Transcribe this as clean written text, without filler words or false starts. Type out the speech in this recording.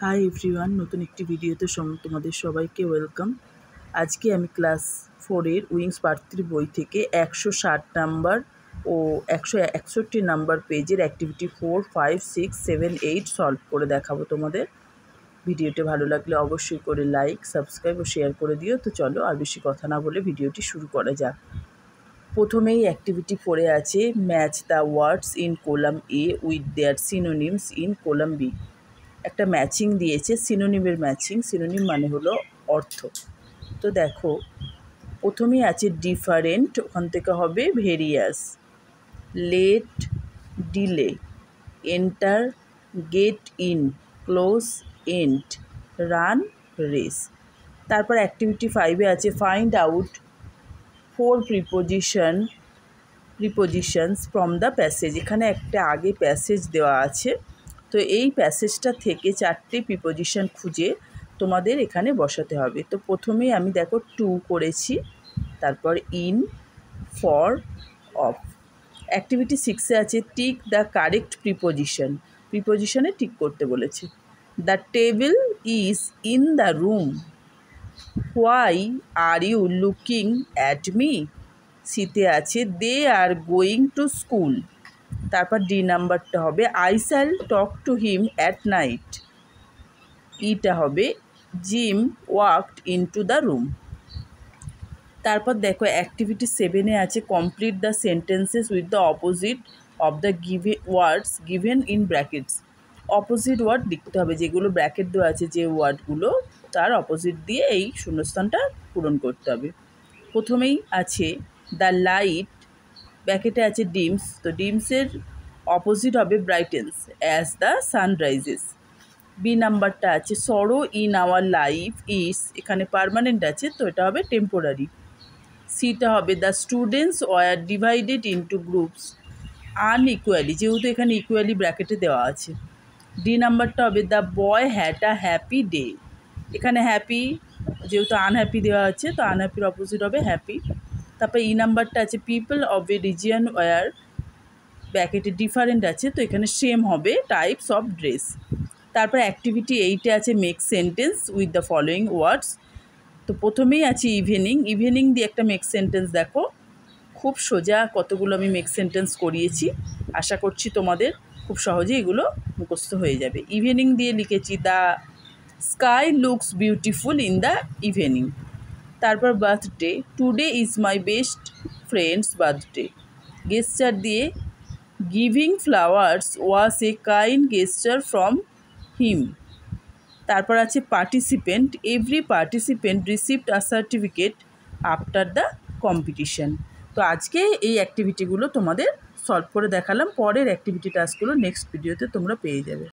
Hi everyone, নতুন একটি ভিডিওতে তোমাদের সবাইকে ওয়েলকাম। আজকে আমি ক্লাস 4-এর উইংস পার্থির বই থেকে 160 নাম্বার ও 161 নাম্বার পেজের অ্যাক্টিভিটি 4, 5, 6, 7, 8 সলভ করে দেখাবো তোমাদের। ভিডিওটি ভালো লাগলে অবশ্যই করে লাইক, সাবস্ক্রাইব ও শেয়ার করে দিও। তো চলো আর বেশি কথা না বলে ভিডিওটি শুরু করা যাক। প্রথমেই অ্যাক্টিভিটি 4-এ আছে match the words in column a with their synonyms in column b. একটা ম্যাচিং দিয়েছে, সিনোনিমের ম্যাচিং। সিনোনিম মানে হলো অর্থ। তো দেখো, প্রথমেই আছে ডিফারেন্ট, ওখান থেকে হবে various. Late, delay, enter, get in, close, end, run, race. তারপর অ্যাক্টিভিটি 5-এ আছে find out 4 prepositions from the passage. এখানে একটা আগে প্যাসেজ দেওয়া আছে, তো এই প্যাসেজটা থেকে 4টে প্রিপোজিশন খুঁজে তোমাদের এখানে বসাতে হবে। তো প্রথমেই আমি দেখো টু করেছি, তারপর ইন, ফর, অফ। অ্যাক্টিভিটি 6-এ আছে টিক দ্য কারেক্ট প্রিপোজিশন। প্রিপোজিশনে টিক করতে বলেছে। The table is in the room. Why are you looking at me. সিতে আছে they are going to school. তারপর ডি নাম্বারটা হবে I shall talk to him at night. ইটা হবে Jim walked into the room. তারপর দেখো অ্যাক্টিভিটি 7-এ আছে complete the sentences with the opposite of the words given in brackets. Opposite word লিখতে হবে, যেগুলো ব্র্যাকেট দেওয়া আছে যে ওয়ার্ডগুলো, তার অপোজিট দিয়ে এই শূন্যস্থানটা পূরণ করতে হবে। প্রথমেই আছে দ্য লাইট, ব্র্যাকেটে আছে ডিমস, তো ডিমসের অপোজিট হবে brightens as the sun rises. B নাম্বারটা আছে sorrow in our life is, এখানে পারমানেন্ট আছে, তো এটা হবে টেম্পোরারি। সিটা হবে the students were divided into groups unequally, যেহেতু এখানে ইকুয়ালি ব্র্যাকেটে দেওয়া আছে। ডি নাম্বারটা হবে the boy had a happy day. এখানে হ্যাপি, যেহেতু আনহ্যাপি দেওয়া আছে, তো আনহ্যাপির অপোজিট হবে হ্যাপি। তারপর ই নাম্বারটা আছে people of a region wear, ব্র্যাকেটে ডিফারেন্ট আছে, তো এখানে সেম হবে টাইপস অফ ড্রেস। তারপর অ্যাক্টিভিটি 8-এ আছে make sentence with the following words. তো প্রথমেই আছে ইভিনিং। ইভিনিং দিয়ে একটা মেক সেন্টেন্স দেখো, খুব সোজা কতগুলো আমি মেক সেন্টেন্স করিয়েছি। আশা করছি তোমাদের খুব সহজে এগুলো মুখস্থ হয়ে যাবে। ইভিনিং দিয়ে লিখেছি the sky looks beautiful in the evening. তারপর birthday, today is my best friend's birthday. Gesture দিয়ে giving flowers was a kind gesture from him. তারপর আছে participant, every participant received a certificate after the competition. তো আজকে এই অ্যাক্টিভিটিগুলো তোমাদের solve করে দেখালাম। পরের অ্যাক্টিভিটি টাস্কগুলো নেক্সট ভিডিওতে তোমরা পেয়ে যাবে।